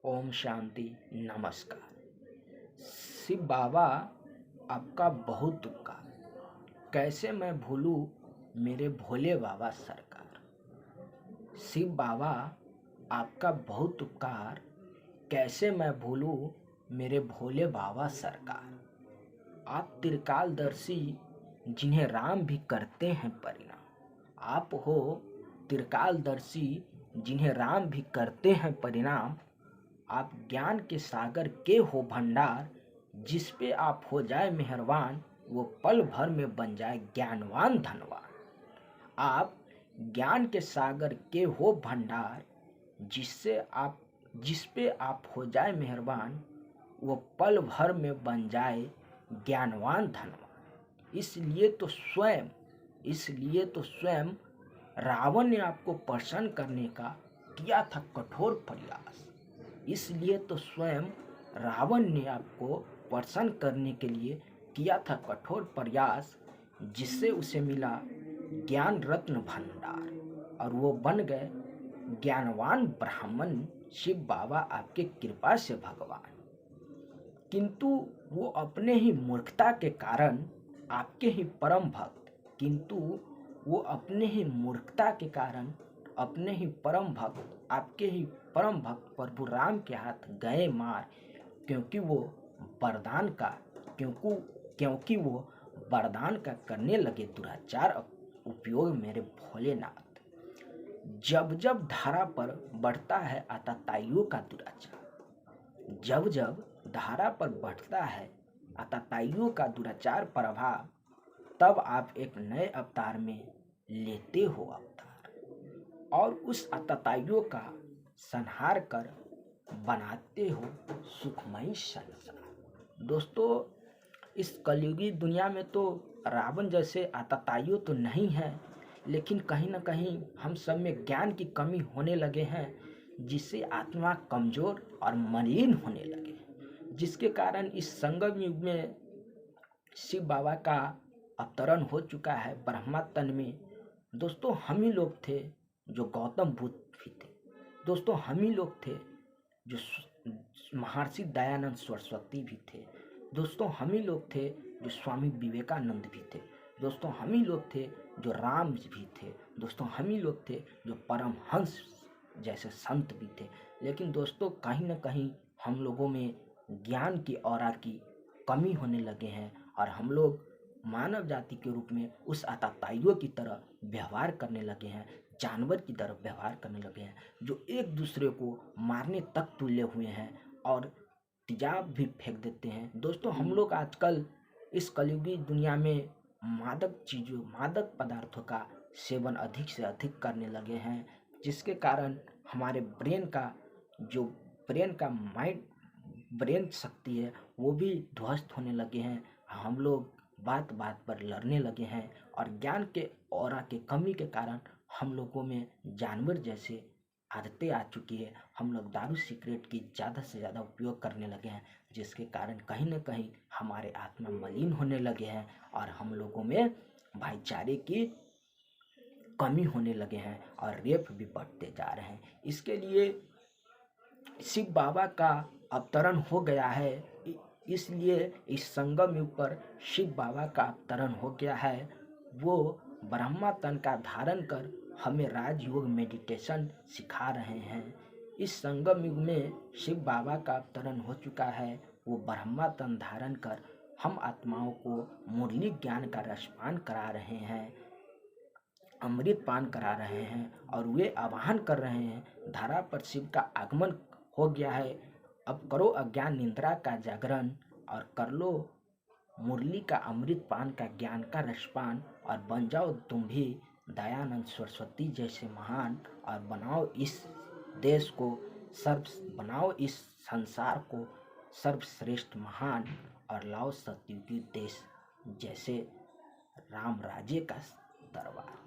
ओम शांति। नमस्कार। शिव बाबा आपका बहुत उपकार, कैसे मैं भूलूं मेरे भोले बाबा सरकार। शिव बाबा आपका बहुत उपकार, कैसे मैं भूलूं मेरे भोले बाबा सरकार। आप त्रिकालदर्शी जिन्हें राम भी करते हैं परिणाम। आप हो त्रिकालदर्शी जिन्हें राम भी करते हैं परिणाम। आप ज्ञान के सागर के हो भंडार, जिस पे आप हो जाए मेहरबान वो पल भर में बन जाए ज्ञानवान धनवान। आप ज्ञान के सागर के हो भंडार, जिस पे आप हो जाए मेहरबान वो पल भर में बन जाए ज्ञानवान धनवान। इसलिए तो स्वयं रावण ने आपको प्रसन्न करने का किया था कठोर प्रयास। इसलिए तो स्वयं रावण ने आपको प्रसन्न करने के लिए किया था कठोर प्रयास, जिससे उसे मिला ज्ञान रत्न भंडार और वो बन गए ज्ञानवान ब्राह्मण। शिव बाबा आपके कृपा से भगवान, किंतु वो अपने ही मूर्खता के कारण आपके ही परम भक्त आपके ही परम भक्त प्रभु राम के हाथ गए मार, क्योंकि वो वरदान का करने लगे दुराचार उपयोग मेरे भोलेनाथ। जब जब धारा पर बढ़ता है आतताइयों का दुराचार, प्रभाव, तब आप एक नए अवतार में लेते हो अवतार और उस आतताइयों का संहार कर बनाते हो सुखमय संसार। दोस्तों, इस कलयुगी दुनिया में तो रावण जैसे आतताइयों तो नहीं है, लेकिन कहीं ना कहीं हम सब में ज्ञान की कमी होने लगे हैं, जिससे आत्मा कमजोर और मलिन होने लगे, जिसके कारण इस संगम युग में शिव बाबा का अवतरण हो चुका है ब्रह्मा तन में। दोस्तों, हम ही लोग थे जो गौतम बुद्ध भी थे। दोस्तों, हम ही लोग थे जो महर्षि दयानंद सरस्वती भी थे। दोस्तों, हम ही लोग थे जो स्वामी विवेकानंद भी थे। दोस्तों, हम ही लोग थे जो राम भी थे। दोस्तों, हम ही लोग थे जो परमहंस जैसे संत भी थे। लेकिन दोस्तों, कहीं ना कहीं हम लोगों में ज्ञान की औरा की कमी होने लगे हैं और हम लोग मानव जाति के रूप में उस आतताइयों की तरह व्यवहार करने लगे हैं, जानवर की तरह व्यवहार करने लगे हैं, जो एक दूसरे को मारने तक तुले हुए हैं और तेजाब भी फेंक देते हैं। दोस्तों, हम लोग आजकल इस कलयुगी दुनिया में मादक पदार्थों का सेवन अधिक से अधिक करने लगे हैं, जिसके कारण हमारे ब्रेन शक्ति है वो भी ध्वस्त होने लगे हैं। हम लोग बात बात पर लड़ने लगे हैं और ज्ञान के औरा के कमी के कारण हम लोगों में जानवर जैसे आदतें आ चुकी है। हम लोग दारू सिगरेट की ज़्यादा से ज़्यादा उपयोग करने लगे हैं, जिसके कारण कहीं ना कहीं हमारे आत्मा मलिन होने लगे हैं और हम लोगों में भाईचारे की कमी होने लगे हैं और रेप भी बढ़ते जा रहे हैं। इसके लिए शिव बाबा का अवतरण हो गया है। इसलिए इस संगम युग पर शिव बाबा का अवतरण हो गया है। वो ब्रह्मा तन का धारण कर हमें राजयोग मेडिटेशन सिखा रहे हैं। इस संगम युग में शिव बाबा का अवतरण हो चुका है। वो ब्रह्मा तन धारण कर हम आत्माओं को मुरली ज्ञान का रसपान करा रहे हैं, अमृत पान करा रहे हैं और वे आह्वान कर रहे हैं, धरा पर शिव का आगमन हो गया है। अब करो अज्ञान निद्रा का जागरण और कर लो मुरली का अमृत पान का ज्ञान का रसपान और बन जाओ तुम भी दयानंद सरस्वती जैसे महान और बनाओ इस संसार को सर्वश्रेष्ठ महान और लाओ सतयुगी देश जैसे राम राज्य का दरबार।